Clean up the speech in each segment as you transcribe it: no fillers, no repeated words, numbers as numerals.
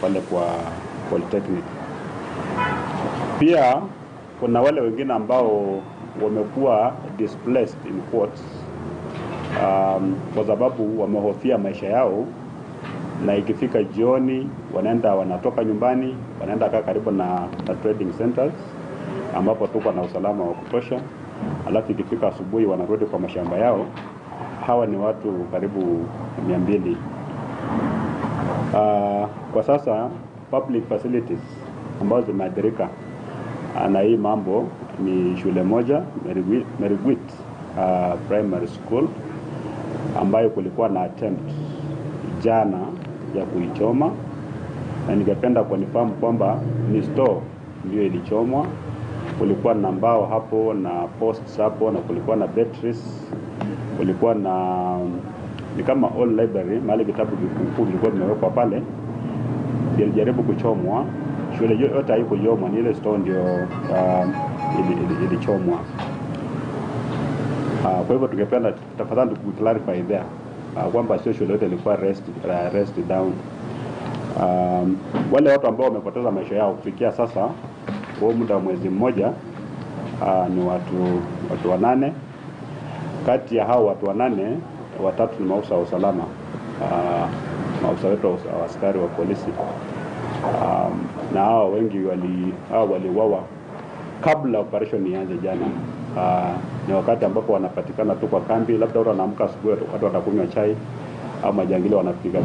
pale kwa polytechnic. Pia kuna wale wengine ambao wamekuwa displaced in quotes kwa sababu wamehofia maisha yao, na ikifika jioni wanatoka nyumbani, wanaenda karibu na trading centers ambapo tuko na usalama wa kutosha, alafu ikifika asubuhi wanarudi kwa mashamba yao. Hawa ni watu karibu 200. Kwa sasa public facilities ambazo zimeathirika na hii mambo ni shule moja, Merigwit Primary School, ambayo kulikuwa na attempt jana ya kuichoma, na ningependa kunifahamu kwamba ni store ndio ilichomwa. Kulikuwa na mbao hapo na posts hapo, na kulikuwa na batteries, kulikuwa na ni kama all library, mahali vitabu vikuu vilikuwa vimewekwa pale, ilijaribu kuchomwa. Shule yote haikuchomwa, ni ile store ndio ilichomwa. Kwa hivyo tungependa tafadhali clarify there kwamba sio shule yote ilikuwa rest down. Wale watu ambao wamepoteza maisha yao kufikia sasa kwa muda wa mwezi mmoja ni watu 8. Kati ya hao watu 8, 3 ni maafisa wa usalama, maafisa wetu wa askari wa polisi, na hao wengi waliuawa kabla operation ianze jana. Ni wakati ambapo wanapatikana tu kwa kambi, labda watu wanaamka asubuhi, watu wanakunywa chai au majangili wanapiga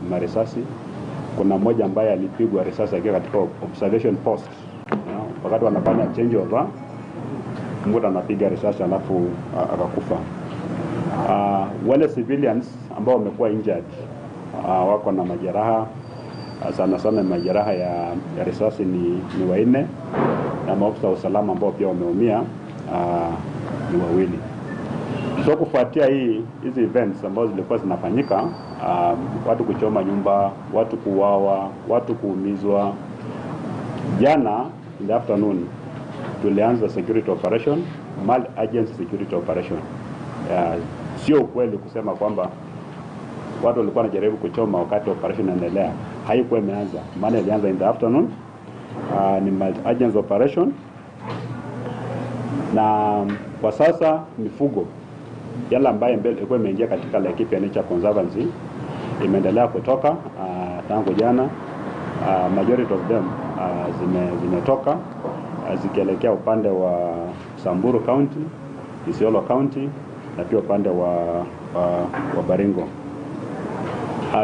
marisasi. Kuna mmoja ambaye alipigwa risasi akiwa katika observation post, wakati wanafanya change over, mmoja anapiga risasi alafu akakufa. Wale civilians ambao wamekuwa injured wako na majeraha, sana majeraha ya risasi ni 4, na maafisa wa usalama ambao pia wameumia ni 2. So kufuatia hizi events ambazo zilikuwa zinafanyika, watu kuchoma nyumba, watu kuuawa, watu kuumizwa, jana in the afternoon tulianza security operation, emergency security operation. Sio kweli kusema kwamba watu walikuwa wanajaribu kuchoma wakati operation inaendelea. Haikuwa imeanza, maana ilianza in the afternoon. Ni emergency operation, na kwa sasa mifugo yale ambayo ilikuwa imeingia katika Laikipia Nature Conservancy imeendelea kutoka tangu jana. Majority of them zimetoka zikielekea upande wa Samburu County, Isiolo County, na pia upande wa Baringo.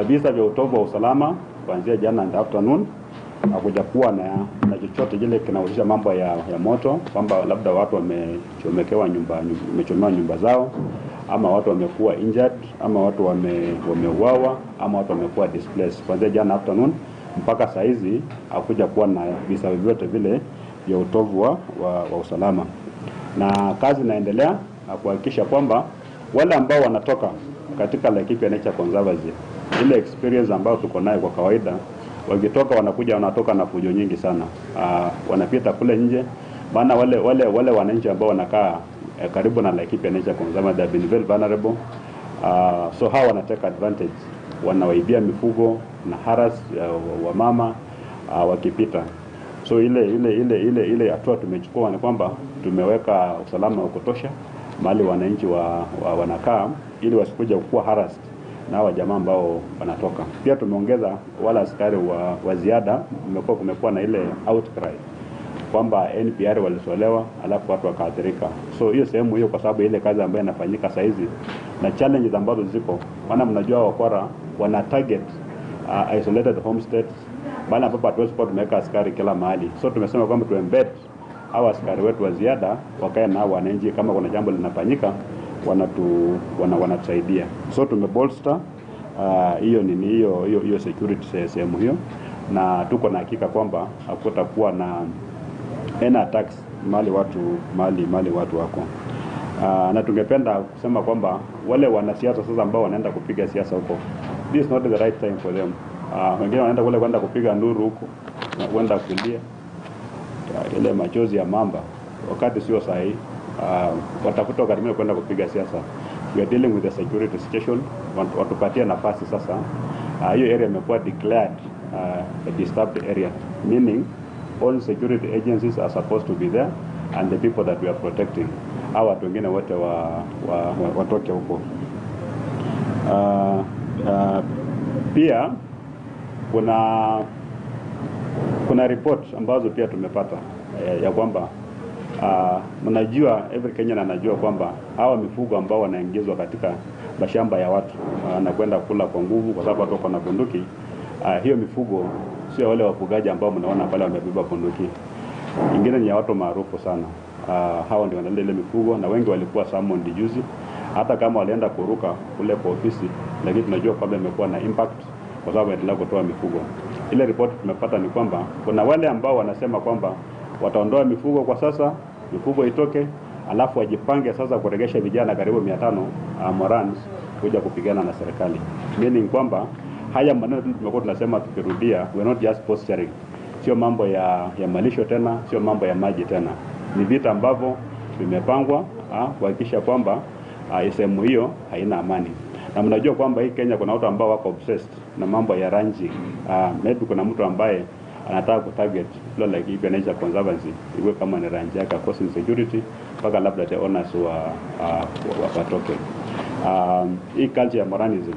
Visa vya utovu wa usalama kuanzia jana in the afternoon hakuja kuwa na chochote kile kinahusisha mambo ya moto, kwamba labda watu wamechomekewa nyumba zao, ama watu wamekuwa injured, ama watu wameuawa, ama watu wamekuwa displaced. Kuanzia jana afternoon mpaka saa hizi hakuja kuwa na visa vyote vile vya utovu wa usalama, na kazi inaendelea kuhakikisha kwamba wale ambao wanatoka katika Laikipia Nature Conservancy, ile experience ambayo tuko nayo kwa kawaida, wakitoka wanatoka na fujo nyingi sana. Wanapita kule nje, maana wale wananchi ambao wanakaa karibu na Laikipia Nature Conservancy, they have been very vulnerable. So hawa wanateka advantage, wanawaibia mifugo na harass wamama wakipita. So ile hatua tumechukua ni kwamba tumeweka usalama wa kutosha mahali wananchi wanakaa, ili wasikuja kuwa harassed na wa jamaa ambao wanatoka. Pia tumeongeza wala askari wa ziada. Kumekuwa na ile outcry kwamba NPR walisolewa alafu watu wakaathirika. So hiyo sehemu hiyo, kwa sababu ile kazi ambayo inafanyika saa hizi na challenges ambazo ziko, maana mnajua wakora wana target isolated homesteads, bali ambapo hatuwezi kuwa tumeweka askari kila mahali. So tumesema kwamba tuembed hawa askari wetu wa ziada wakae na wananchi, kama kuna jambo linafanyika wanatusaidia. So tumebolster hiyo security sehemu hiyo, na tuko na hakika kwamba hakutakuwa na any attacks mali watu wako. Na tungependa kusema kwamba wale wanasiasa sasa ambao wanaenda kupiga siasa huko, this is not the right time for them. Wengine wanaenda kule kwenda kupiga nduru huko na kwenda kulia ile machozi ya mamba, wakati sio sahihi. Watafuta wakati kwenda kupiga siasa. We are dealing with the security situation. Watupatie nafasi sasa. Hiyo area imekuwa declared a disturbed area, meaning all security agencies are supposed to be there and the people that we are protecting. Hawa watu wengine wote watoke huko. Pia kuna report ambazo pia tumepata ya kwamba mnajua every Kenyan anajua kwamba hawa mifugo ambao wanaingizwa katika mashamba ya watu wanakwenda kula kwa nguvu kwa sababu watu wako na bunduki. Hiyo mifugo sio wale wafugaji ambao mnaona pale wamebeba bunduki. Ingine ni ya watu maarufu sana. Hao ndio wanalinda ile mifugo na wengi walikuwa summoned juzi. Hata kama walienda kuruka kule kwa ofisi, lakini tunajua kwamba imekuwa na impact kwa sababu wanaendelea kutoa mifugo. Ile report tumepata ni kwamba kuna wale ambao wanasema kwamba wataondoa mifugo kwa sasa, mifugo itoke, alafu wajipange sasa kuregesha vijana karibu 500 Morans kuja kupigana na serikali. Meaning kwamba haya maneno tumekuwa tunasema tukirudia, we are not just posturing. Sio mambo ya malisho tena, sio mambo ya maji tena. Ni vita ambavyo vimepangwa kuhakikisha kwamba sehemu hiyo haina amani. Na mnajua kwamba hii Kenya kuna watu ambao wako obsessed na mambo ya rangi. Maybe kuna mtu ambaye anataka kutarget ile Laikipia Nature Conservancy iwe kama ni rangi yake cause insecurity mpaka labda the owners watoke. Hii culture ya Moranism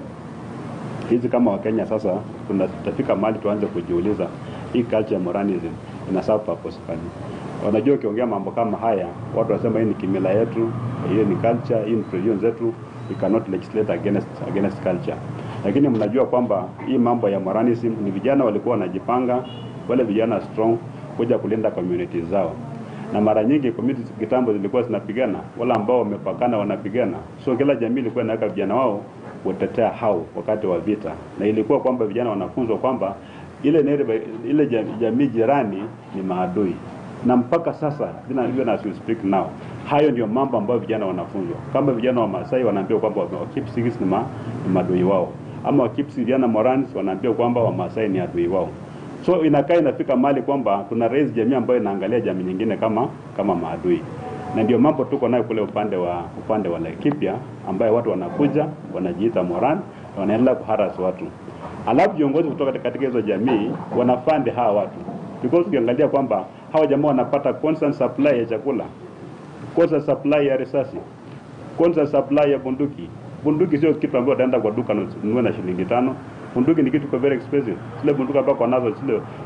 hizi kama Wakenya sasa tunatafika mahali tuanze kujiuliza hii culture ya Moranism ina serve purpose gani? Wanajua ukiongea mambo kama haya watu wanasema hii ni kimila yetu, hii ni culture, hii ni tradition zetu, we cannot legislate against culture. Lakini mnajua kwamba hii mambo ya Moranism ni vijana walikuwa wanajipanga, wale vijana strong kuja kulinda communities zao. Na mara nyingi communities kitambo zilikuwa zinapigana, wala ambao wamepakana wanapigana. So kila jamii ilikuwa inaweka vijana wao kutetea hao wakati wa vita. Na ilikuwa kwamba vijana wanafunzwa kwamba ile jamii jirani ni maadui. Na mpaka sasa even as we speak now, hayo ndio mambo ambayo vijana wanafunzwa. Kama vijana wa Masai wanaambiwa kwamba Wakipsigis ni maadui wao, ama Wakipsi vijana Morans wanaambiwa kwamba wa Masai ni adui wao. So inafika mahali kwamba tuna raise jamii ambayo inaangalia jamii nyingine kama maadui. Na ndio mambo tuko nayo kule upande wa Laikipia ambayo watu wanakuja wanajiita Moran na wanaendelea kuharas watu. Alafu viongozi kutoka katika hizo jamii wanafund hawa watu. Because ukiangalia kwamba hawa jamaa wanapata constant supply ya chakula, constant supply ya risasi, constant supply ya bunduki. Bunduki sio kitu ambacho utaenda kwa duka ununue na shilingi 5. Bunduki ni kitu kwa very expensive. Zile bunduki ambazo kwa nazo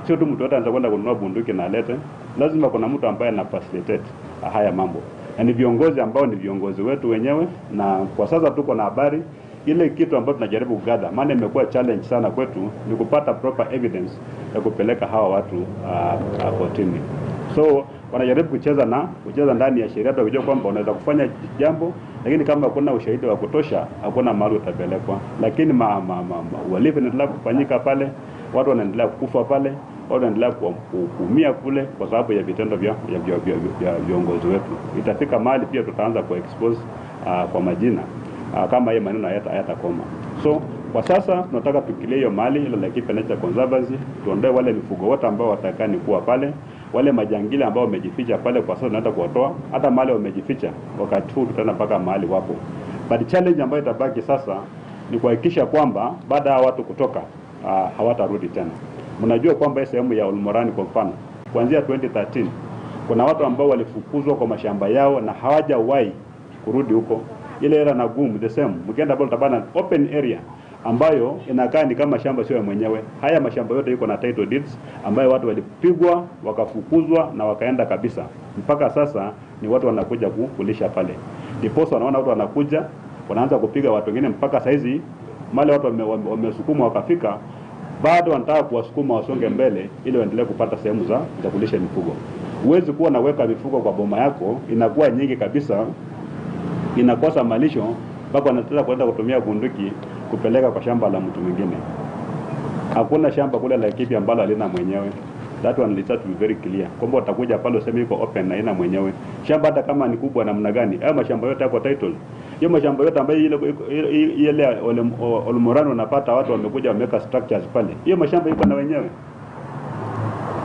sio tu mtu yote anaweza kwenda kununua bunduki na alete. Lazima kuna mtu ambaye ana facilitate haya mambo. Na ni viongozi ambao ni viongozi wetu wenyewe, na kwa sasa tuko na habari ile kitu ambacho tunajaribu kugather, maana imekuwa challenge sana kwetu ni kupata proper evidence ya kupeleka hawa watu kotini. So wanajaribu kucheza ndani ya sheria, tukijua kwamba wanaweza kufanya jambo, lakini kama hakuna ushahidi wa kutosha hakuna mahali utapelekwa. Lakini uhalifu unaendelea kufanyika pale, watu wanaendelea kufa pale, watu wanaendelea kuumia kule kwa sababu ya vitendo vya viongozi wetu. Itafika mahali pia tutaanza kuexpose kwa majina kama hii maneno hayatakoma. So kwa sasa tunataka tukilie hiyo mali ile Laikipia Nature Conservancy, tuondoe wale mifugo wote ambao watakani kuwa pale, wale majangili ambao wamejificha pale. Kwa sasa tunaenda kuwatoa, hata mahali wamejificha wakati huu tutaenda mpaka mahali wapo. But challenge ambayo itabaki sasa ni kuhakikisha kwamba baada ya watu kutoka hawatarudi tena. Mnajua kwamba hii sehemu ya Olmorani kwa mfano kuanzia 2013 kuna watu ambao walifukuzwa kwa mashamba yao na hawajawahi kurudi huko. Ile era na gumu the same, mkienda hapo tabana open area ambayo inakaa ni kama shamba sio mwenyewe. Haya mashamba yote iko na title deeds ambayo watu walipigwa wakafukuzwa na wakaenda kabisa. Mpaka sasa ni watu wanakuja kulisha pale. Ndipo wanaona watu wanakuja wanaanza kupiga watu wengine, mpaka saizi mali watu wamesukuma wakafika, bado wanataka kuwasukuma wasonge mbele ili waendelee kupata sehemu za kulisha mifugo. Huwezi kuwa naweka mifugo kwa boma yako inakuwa nyingi kabisa, inakosa malisho mpaka wanataka kwenda kutumia bunduki kupeleka kwa shamba la mtu mwingine. Hakuna shamba kule Laikipia ambalo halina mwenyewe. That one needs to be very clear. Kwamba utakuja pale useme iko open na ina mwenyewe. Shamba hata kama ni kubwa namna gani, haya mashamba yote yako title. Hiyo mashamba yote ambayo ile Olmorano unapata watu wamekuja wameka structures pale. Hiyo mashamba iko na wenyewe.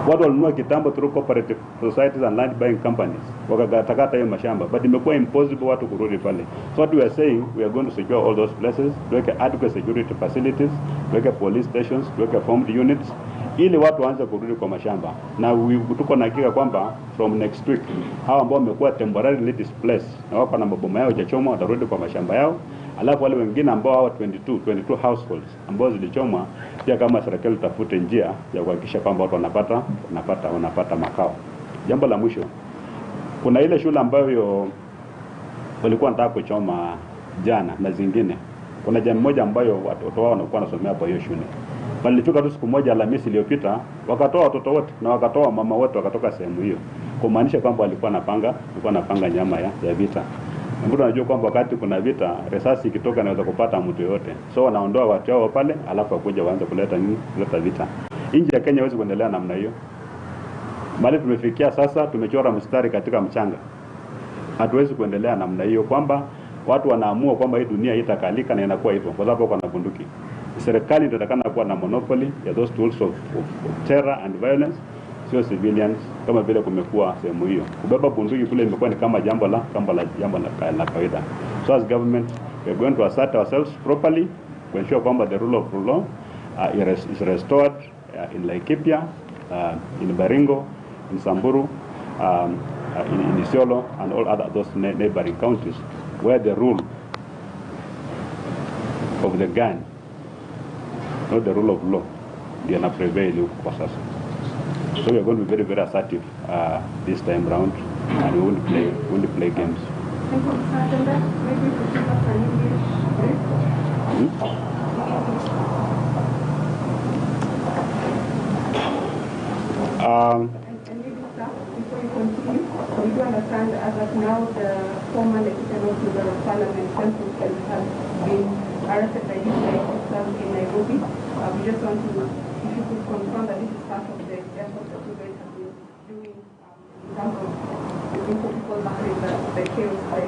Watu walinunua kitambo through cooperative societies and land buying companies, wakakatakata hiyo mashamba, but imekuwa impossible watu kurudi pale. So what we are saying, we are going to secure all those places, tuweke adequate security facilities, tuweke police stations, tuweke formed units, ili watu waanze kurudi kwa mashamba. Na tuko na hakika kwamba from next week hao ambao wamekuwa temporarily displaced na wako na maboma yao hajachomwa watarudi kwa mashamba yao. Alafu wale wengine ambao hao 22 households ambao zilichomwa, pia kama serikali tafute njia ya kuhakikisha kwamba watu wanapata makao. Jambo la mwisho, kuna ile shule ambayo walikuwa wanataka kuchoma jana na zingine. Kuna jamii moja ambayo watoto wao wanakuwa wanasomea kwa hiyo shule. Walifika tu siku moja Alhamisi iliyopita, wakatoa watoto wote na wakatoa mama wote wakatoka sehemu hiyo. Kumaanisha kwamba walikuwa wanapanga nyama ya vita. Mtu anajua kwamba wakati kuna vita, risasi ikitoka inaweza kupata mtu yote. So wanaondoa watu wao pale, alafu wakuja waanze kuleta vita. Nchi ya Kenya haiwezi kuendelea namna hiyo. Bali tumefikia sasa, tumechora mstari katika mchanga. Hatuwezi kuendelea namna hiyo kwamba watu wanaamua kwamba hii dunia itakalika na inakuwa hivyo kwa sababu kuna bunduki. Serikali inatakana kuwa na monopoly ya those tools of terror and violence, sio civilians kama vile kumekuwa sehemu hiyo. Kubeba bunduki kule imekuwa ni kama jambo la kawaida. So as government, we are going to assert ourselves properly to ensure kwamba the rule of law is restored in Laikipia, in Baringo, in Samburu, in Isiolo and all other those neighboring counties where the rule of the gun, not the rule of law, they are prevail kwa sasa. So we are going to be very, very assertive this time round, and we won't play games. Maybe we could give us an English brief. And maybe, sir, before you continue, we do understand as of now the former Lieutenant Member of Parliament, Temple, has been arrested by these officers in Nairobi. We just want to, if you could confirm that this is part of the effort that you guys have been doing in terms of looking for people behind the chaos by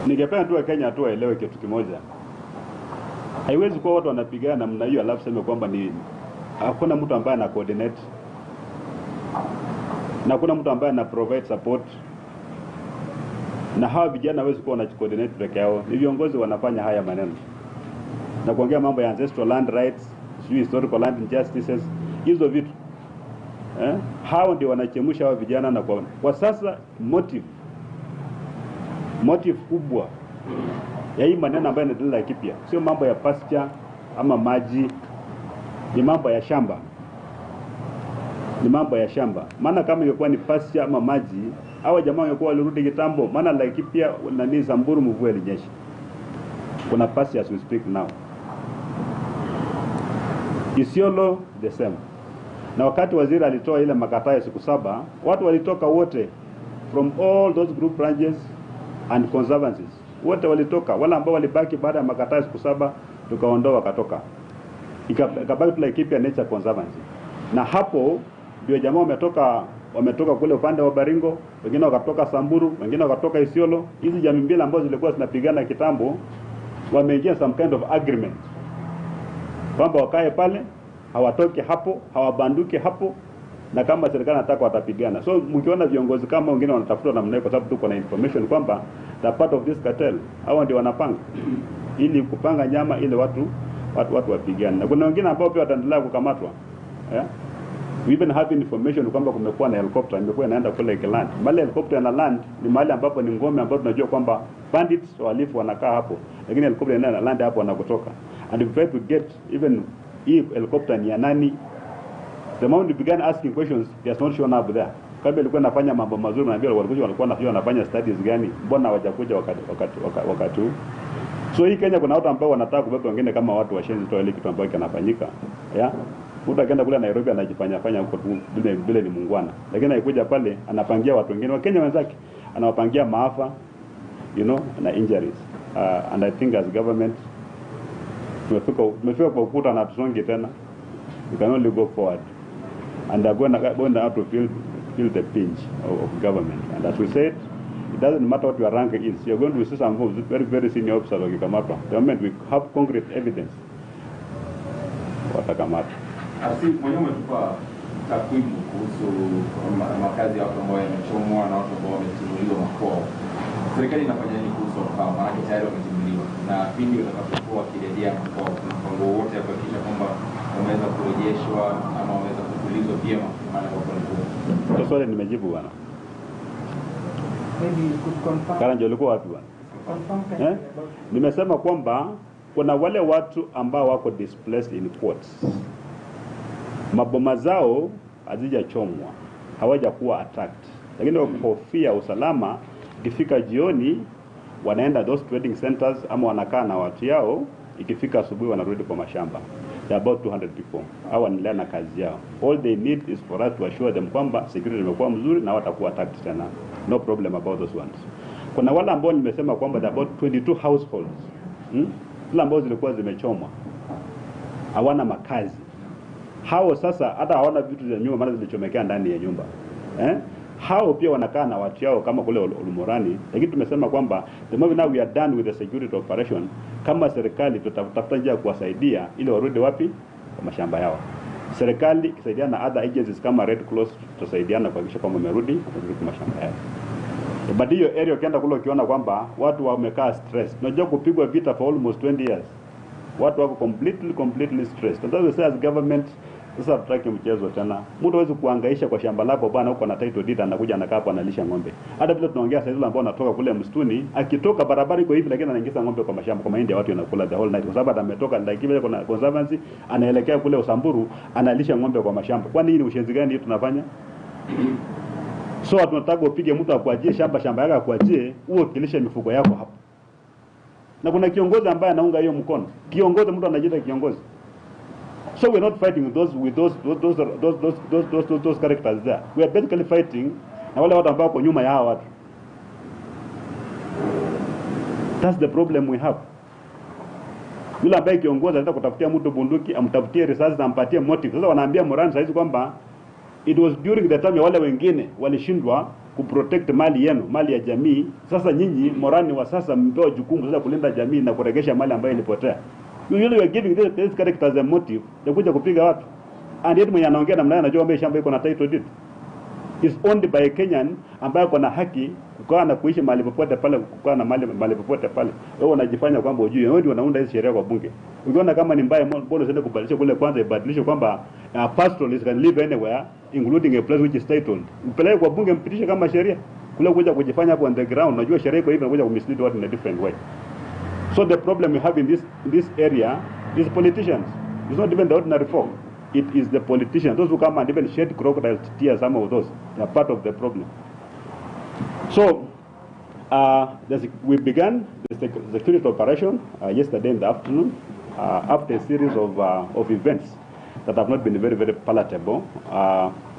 Ningependa tu Kenya tu waelewe kitu kimoja. Haiwezi kuwa watu wanapigana namna hiyo alafu sema kwamba ni hakuna mtu ambaye ana coordinate. Na hakuna mtu ambaye ana provide support. Na hawa vijana hawezi kuwa wanacoordinate peke yao. Ni viongozi wanafanya haya maneno. Na kuongea mambo ya ancestral land rights, historical land injustices, hizo vitu. Hao ndio wanachemusha hawa vijana na kwa sasa motive kubwa ya hii maneno ambayo yanaendelea Laikipia sio mambo ya pasture ama maji, ni mambo ya shamba. Ni mambo ya shamba. Maana kama ingekuwa ni pasture ama maji, hawa jamaa wangekuwa walirudi kitambo. Maana Laikipia na Samburu mvua ilinyesha. Kuna pasture as we speak now. Isiolo the same. Na wakati waziri alitoa ile makataa ya siku 7, watu walitoka wote from all those group branches and conservancies. Wote walitoka, wala ambao walibaki baada ya makataa ya siku 7 tukaondoa wakatoka. Ikabaki tu Laikipia Nature Conservancy. Na hapo ndio jamaa wametoka kule upande wa Baringo, wengine wakatoka Samburu, wengine wakatoka Isiolo. Hizi jamii mbili ambazo zilikuwa zinapigana kitambo wameingia some kind of agreement kwamba wakae pale, hawatoke hapo, hawabanduke hapo, na kama serikali inataka watapigana. So mkiona viongozi kama wengine wanatafuta namna hiyo, kwa sababu tuko na information kwamba the part of this cartel hao ndio wanapanga ili kupanga nyama ile watu wapigane. Na kuna wengine ambao pia wataendelea kukamatwa. We even have information kwamba kumekuwa na helicopter imekuwa inaenda kule Keland. Mahali helicopter na land ni mahali ambapo ni ngome ambapo tunajua kwamba bandits walifu wanakaa hapo. Lakini helicopter inaenda land hapo wanakotoka. And we try to get even if helicopter ni ya nani. The moment we began asking questions, they are not shown up there. Kabla ilikuwa inafanya mambo mazuri na bila walikuwa wanafanya studies gani? Mbona hawajakuja wakati huu? So hii Kenya kuna watu ambao wanataka kubeba wengine kama watu washenzi tu ile kitu ambacho kinafanyika. Mtu akaenda kule Nairobi anajifanya huko bila ni muungwana. Lakini akikuja pale anapangia watu wengine wa Kenya wenzake, anawapangia maafa, na injuries. And I think as government tumefika kwa ukuta na tusonge tena. We can only go forward. And they're going to feel the pinch of government. And as we said, it doesn't matter what your rank is. You're going to see some very, very senior officers wakikamata. The moment we have concrete evidence, watakamata. Asi mwenyewe umetupa takwimu kuhusu makazi ya watu ambao yamechomwa na watu ambao wametimuliwa makwao. Serikali inafanya nini kuhusu hao? Maana tayari wametimuliwa na pindi watakapokuwa wakirejea makwao, kuna mpango wote ya kuhakikisha kwamba wameweza kurejeshwa ama wameweza kutulizwa vyema maana kwa kweli. Swali nimejibu bwana. Maybe you could confirm. Karanja ulikuwa wapi bwana? Nimesema kwamba kuna wale watu ambao wako displaced in quotes. Maboma zao hazijachomwa, hawajakuwa attacked. Lakini kwa kuhofia usalama, ikifika jioni wanaenda those trading centers ama wanakaa na watu yao, ikifika asubuhi wanarudi kwa mashamba. There are about 200 people. Hao wanaendelea na kazi yao. All they need is for us to assure them kwamba security imekuwa mzuri na watakuwa attacked tena. No problem about those ones. Kuna wale ambao nimesema kwamba there are about 22 households. Zile ambao zilikuwa zimechomwa. Hawana makazi. Hao sasa hata hawana vitu vya nyumba maana zilichomekea ndani ya nyumba. Hao pia wanakaa na watu yao kama kule Olumorani, lakini tumesema kwamba the moment now we are done with the security operation, kama serikali tutatafuta njia kuwasaidia ili warudi wapi? Kwa mashamba yao. Serikali ikisaidiana na other agencies kama Red Cross tutasaidiana kuhakikisha kwamba wamerudi kwa mashamba yao. But hiyo area ukienda kule ukiona kwamba watu wamekaa stress. Unajua kupigwa vita for almost 20 years. Watu wako completely stressed. And that's why as government sasa tutaki mchezo tena. Mtu hawezi kuhangaisha kwa shamba lako bwana huko na title deed anakuja anakaa hapo analisha ng'ombe. Hata vile tunaongea sasa hizo ambao anatoka kule msituni, akitoka barabara iko hivi lakini anaingiza ng'ombe kwa mashamba kwa mahindi ya watu yanakula the whole night. Kwa sababu ametoka Laikipia kuna conservancy anaelekea kule Usamburu analisha ng'ombe kwa mashamba. Kwani hii ni ushenzi gani tunafanya? So tunataka upige mtu akuajie shamba yake akuajie huo kilisha mifugo yako hapo. Na kuna kiongozi ambaye anaunga hiyo mkono. Kiongozi mtu anajiita kiongozi. So we're not fighting with those characters there. We are basically fighting na wale watu ambao wako nyuma ya hao watu. That's the problem we have. Yule ambaye kiongozi anataka kutafutia mtu bunduki, amtafutie risasi na ampatie motive. Sasa wanaambia Moran saizi kwamba it was during the time ya wale wengine walishindwa kuprotect mali yenu, mali ya jamii. Sasa nyinyi Morani wa sasa mpewa jukumu sasa kulinda jamii na kuregesha mali ambayo ilipotea. You are giving this characters a motive ya kuja kupiga watu. And yet mwenye anaongea namna hiyo anajua kwamba shamba iko na title deed. Is owned by a Kenyan ambaye kuna haki kukaa na kuishi mahali popote pale, kukaa na mahali popote pale. Wewe unajifanya kwamba hujui, wewe ndio unaunda hizo sheria kwa bunge. Ukiona kama ni mbaya, mbona usiende kubadilisha kule kwanza, ibadilishe kwamba pastoralists can live anywhere including a place which is titled. Upeleke kwa bunge mpitishe kama sheria. Kule kuja kujifanya hapo on the ground, unajua sheria iko hivi na kuja kumislead watu in a different way. So the problem we have in this area is politicians. It's not even the ordinary folk. It is the politicians. Those who come and even shed crocodile tears, some of those, they are part of the problem. So we began the security operation yesterday in the afternoon after a series of events that have not been very, very palatable,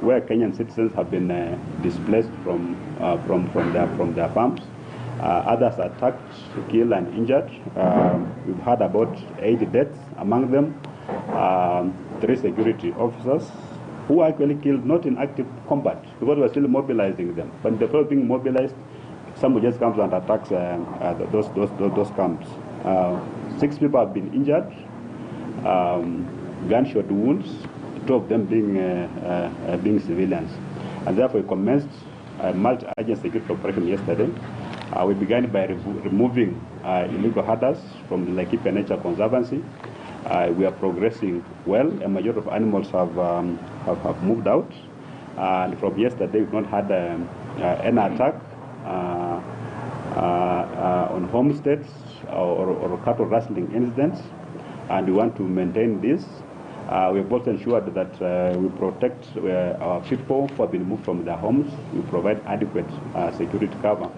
where Kenyan citizens have been displaced from their farms. Others attacked, killed and injured. We've had about 80 deaths, among them 3 security officers who were actually killed not in active combat because we are still mobilizing them. But the first being mobilized, somebody just comes and attacks those camps. 6 people have been injured, gunshot wounds, 2 of them being civilians. And therefore we commenced a multi-agency security operation yesterday. We began by removing illegal herders from the Laikipia Nature Conservancy. We are progressing well. A majority of animals have moved out. And from yesterday, we've not had any attack on homesteads or cattle rustling incidents. And we want to maintain this. We have also ensured that we protect our people who have been moved from their homes. We provide adequate security cover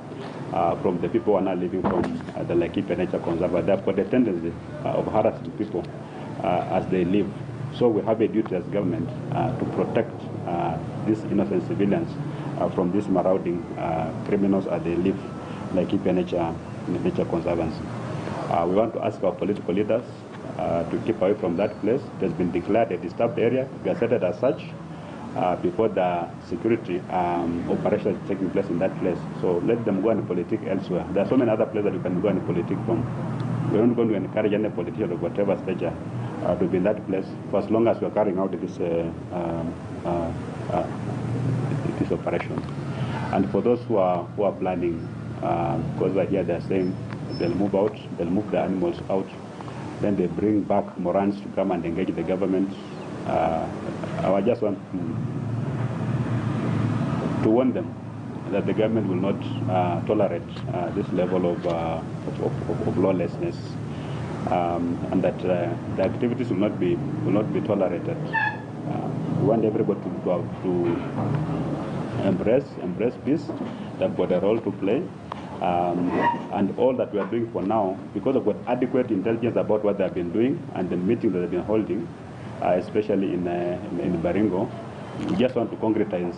from the people who are now living from the Laikipia Nature Conservancy. They have got a tendency of harassing people as they live. So we have a duty as government to protect these innocent civilians from these marauding criminals as they live Laikipia Nature Conservancy. We want to ask our political leaders to keep away from that place. It has been declared a disturbed area. We are settled as such before the security operation is taking place in that place. So let them go and politic elsewhere. There are so many other places that you can go and politic from. We're not going to encourage any politician of whatever stature to be in that place for as long as we are carrying out this operation. And for those who are planning, because I hear they're saying they'll move out, they'll move the animals out, then they bring back Morans to come and engage the government. I just want to warn them that the government will not tolerate this level of lawlessness, and that the activities will not be tolerated. We want everybody to embrace peace. They've got a role to play, and all that we are doing for now, because of what adequate intelligence about what they have been doing and the meetings that they've been holding, especially in Baringo. We just want to concretize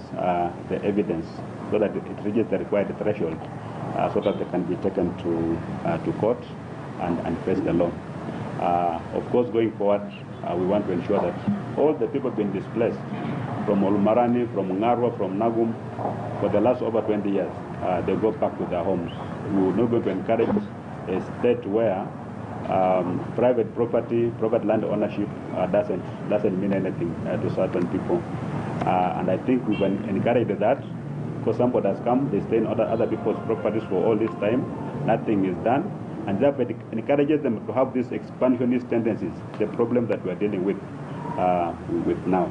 the evidence so that it reaches the required threshold, so that they can be taken to court and face the law. Of course, going forward, we want to ensure that all the people being displaced from Olmarani, from Ngarwa, from Nagum, for the last over 20 years, they go back to their homes. We will not going to encourage a state where private property, private land ownership doesn't mean anything to certain people. And I think we've encouraged that, because somebody has come, they stay in other people's properties for all this time, nothing is done, and that encourages them to have these expansionist tendencies, the problem that we are dealing with now.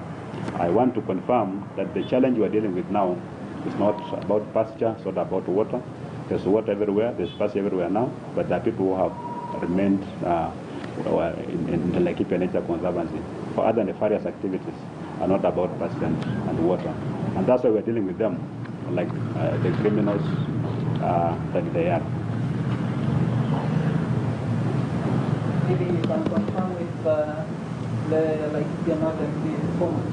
I want to confirm that the challenge we are dealing with now is not about pasture, it's not about water. There's water everywhere, there's pasture everywhere now, but there are people who have remained in the Laikipia Nature Conservancy for other nefarious activities, are not about pasture and water. And that's why we're dealing with them, like the criminals that they are. Maybe you can confirm with the Laikipia North MP former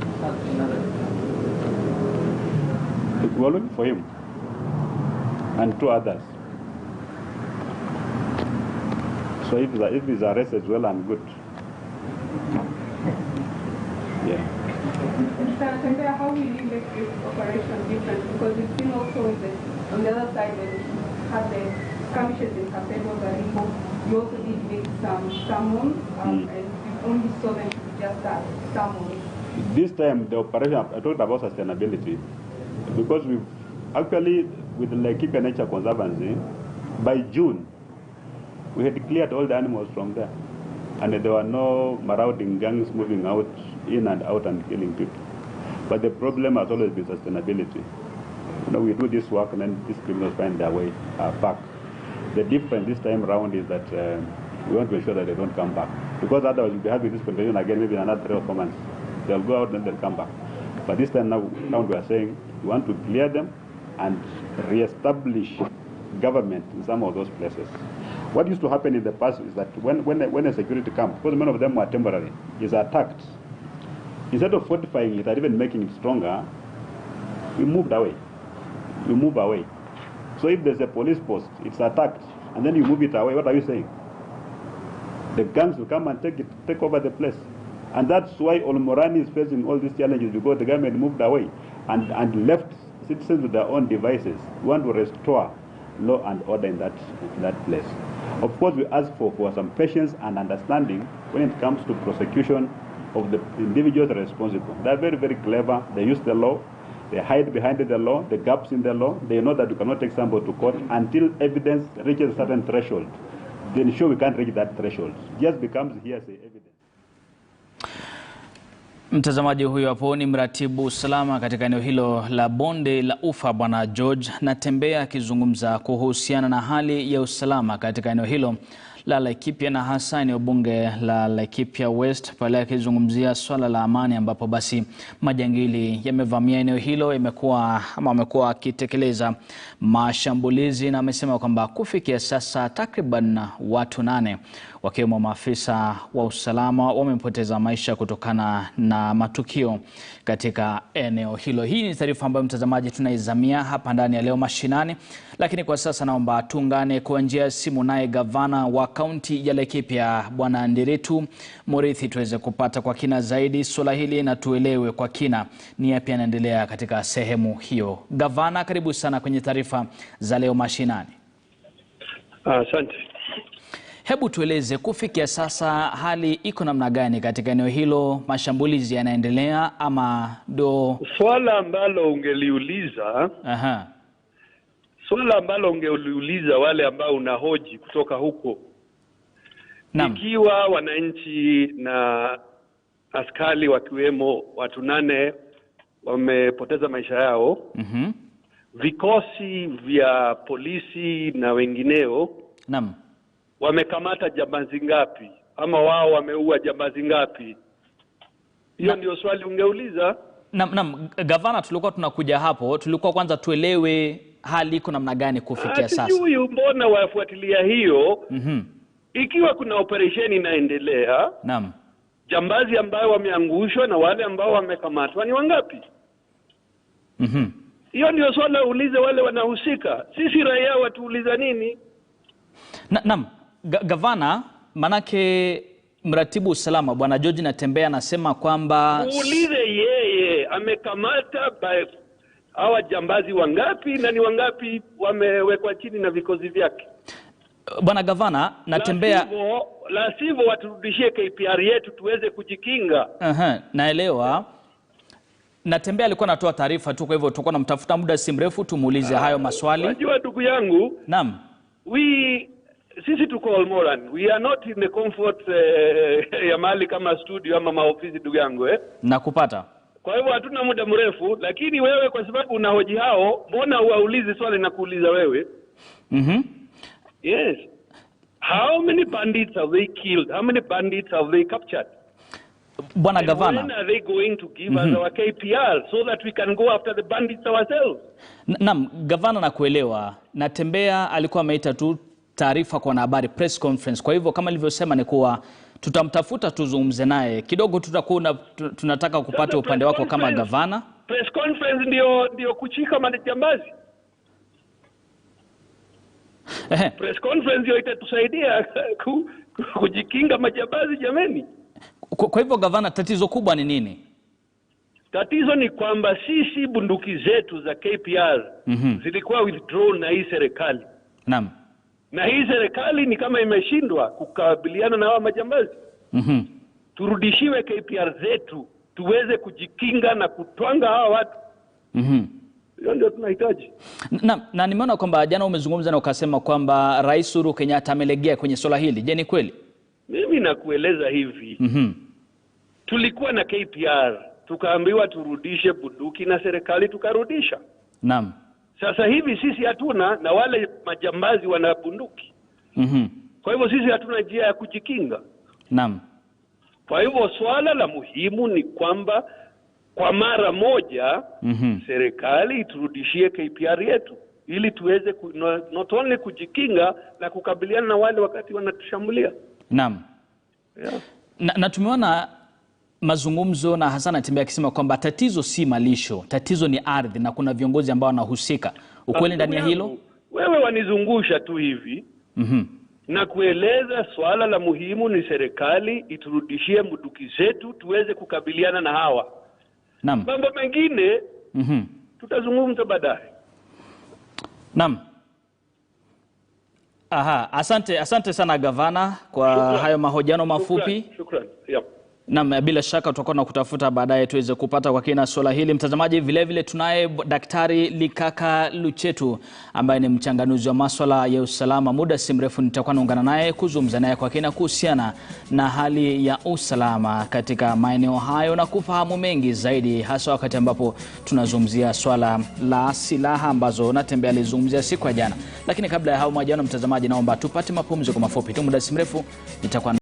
We're looking for him and two others. So if he's arrested, well and good. Yeah. Natembeya, how will you make this operation different? Because we've seen also on the other side when we had the skirmishes in Kapelo, Baringo, you also did make some summons, and we only saw them to be just that, summons. This time, the operation, I talked about sustainability, because we've actually, with the Laikipia Nature Conservancy, by June, we had cleared all the animals from there. And there were no marauding gangs moving out, in and out and killing people. But the problem has always been sustainability. We do this work and then these criminals find their way back. The difference this time around is that we want to ensure that they don't come back. Because otherwise we'll be having this conversation again maybe in another 3 or 4 months. They'll go out and then they'll come back. But this time now we are saying we want to clear them and re-establish government in some of those places. What used to happen in the past is that when a security camp, because many of them were temporary, is attacked, instead of fortifying it or even making it stronger, we moved away. You move away. So if there's a police post, it's attacked, and then you move it away, what are you saying? The gangs will come and take over the place. And that's why Olmorani is facing all these challenges, because the government moved away and left citizens with their own devices. We want to restore law and order in that place. Of course, we ask for some patience and understanding when it comes to prosecution of the individuals responsible. They're very, very clever. They use the law. They hide behind the law, the gaps in the law. They know that you cannot take somebody to court until evidence reaches a certain threshold. Then sure we can't reach that threshold. It just becomes hearsay evidence. Mtazamaji, huyo hapo ni mratibu usalama katika eneo hilo la bonde la Ufa, Bwana George Natembeya, akizungumza kuhusiana na hali ya usalama katika eneo hilo la Laikipia na hasa eneo bunge la Laikipia West, pale akizungumzia swala la amani, ambapo basi majangili yamevamia eneo hilo, wamekuwa akitekeleza mashambulizi, na amesema kwamba kufikia sasa takriban watu 8 wakiwemo maafisa wa usalama wamepoteza maisha kutokana na matukio katika eneo hilo. Hii ni taarifa ambayo mtazamaji tunaizamia hapa ndani ya Leo Mashinani, lakini kwa sasa naomba tuungane kwa njia ya simu naye gavana wa kaunti ya Laikipia Bwana Nderitu Murithi, tuweze kupata kwa kina zaidi swala hili na tuelewe kwa kina ni yapi yanaendelea katika sehemu hiyo. Gavana, karibu sana kwenye taarifa za Leo Mashinani. Asante. Hebu tueleze kufikia sasa hali iko namna gani katika eneo hilo? Mashambulizi yanaendelea ama ndo swala ambalo ungeliuliza? Swala ambalo ungeliuliza wale ambao unahoji kutoka huko. Naam. Ikiwa wananchi na askari wakiwemo watu 8 wamepoteza maisha yao, vikosi vya polisi na wengineo, naam, wamekamata jambazi ngapi ama wao wameua jambazi ngapi? Hiyo ndio swali ungeuliza. Naam, gavana, tulikuwa tunakuja hapo, tulikuwa kwanza tuelewe hali iko namna gani kufikia sasa. Sijui mbona wafuatilia hiyo. Ikiwa kuna operesheni inaendelea, naam, jambazi ambao wameangushwa na wale ambao wamekamatwa ni wangapi? Hiyo ndio swala uulize wale wanahusika. Sisi raia watuuliza nini? Naam, gavana, manake mratibu usalama Bwana George Natembeya anasema kwamba uulize yeye amekamata hawa jambazi wangapi na ni wangapi wamewekwa chini na vikosi vyake. Bwana gavana, Natembeya la sivyo waturudishie KPR yetu tuweze kujikinga. Naelewa. Natembeya alikuwa anatoa taarifa tu, kwa hivyo tulikuwa tunamtafuta muda si mrefu tumuulize hayo maswali. Unajua ndugu yangu, naam, sisi tuko Almoran. We are not in the comfort ya mali kama studio ama maofisi ndugu yangu nakupata. Kwa hivyo hatuna muda mrefu, lakini wewe kwa sababu unahoji hao, mbona uwaulize swali na kuuliza wewe? Yes. How many bandits have they killed? How many bandits have they captured? Bwana gavana, when are they going to give us our KPR so that we can go after the bandits ourselves? Naam, gavana, nakuelewa. Natembeya alikuwa ameita tu taarifa kwa wanahabari, press conference. Kwa hivyo kama nilivyosema ni kuwa tutamtafuta tuzungumze naye kidogo. Tutakuwa tunataka kupata upande wako kama gavana. Press conference ndio kuchika majambazi. Press conference ndio itatusaidia kujikinga majambazi jameni. Kwa hivyo gavana, tatizo kubwa ni nini? Tatizo ni kwamba sisi bunduki zetu za KPR zilikuwa withdrawn na hii serikali. Naam. Na hii serikali ni kama imeshindwa kukabiliana na hawa majambazi. Turudishiwe KPR zetu tuweze kujikinga na kutwanga hawa watu. Hiyo ndio tunahitaji. Na nimeona kwamba jana umezungumza na ukasema kwamba Rais Uhuru Kenyatta amelegea kwenye swala hili. Je, ni kweli? Mimi nakueleza hivi. Tulikuwa na KPR, tukaambiwa turudishe bunduki na serikali tukarudisha. Naam. Sasa hivi sisi hatuna na wale majambazi wana bunduki. Kwa hivyo sisi hatuna njia ya kujikinga. Naam. Kwa hivyo swala la muhimu ni kwamba kwa mara moja serikali iturudishie KPR yetu ili tuweze not only kujikinga na kukabiliana na wale wakati wanatushambulia. Naam. Na tumeona mazungumzo na Hassan Natembeya akisema kwamba tatizo si malisho, tatizo ni ardhi na kuna viongozi ambao wanahusika. Ukweli ndani ya hilo? Wewe wanizungusha tu hivi. Na kueleza swala la muhimu ni serikali iturudishie bunduki zetu tuweze kukabiliana na hawa. Naam. Mambo mengine tutazungumza baadaye. Naam. Asante sana gavana kwa hayo mahojiano mafupi. Shukrani. Naam, bila shaka tutakuwa na kutafuta baadaye tuweze kupata kwa kina swala hili. Mtazamaji, vile vile tunaye Daktari Likaka Luchetu ambaye ni mchanganuzi wa masuala ya usalama. Muda si mrefu nitakuwa naungana naye kuzungumza naye kwa kina kuhusiana na hali ya usalama katika maeneo hayo na kufahamu mengi zaidi, hasa wakati ambapo tunazungumzia swala la silaha ambazo Natembeya alizungumzia siku ya jana. Lakini kabla ya hayo mahojiano, mtazamaji, naomba tupate mapumziko mafupi tu. Muda si mrefu nitakuwa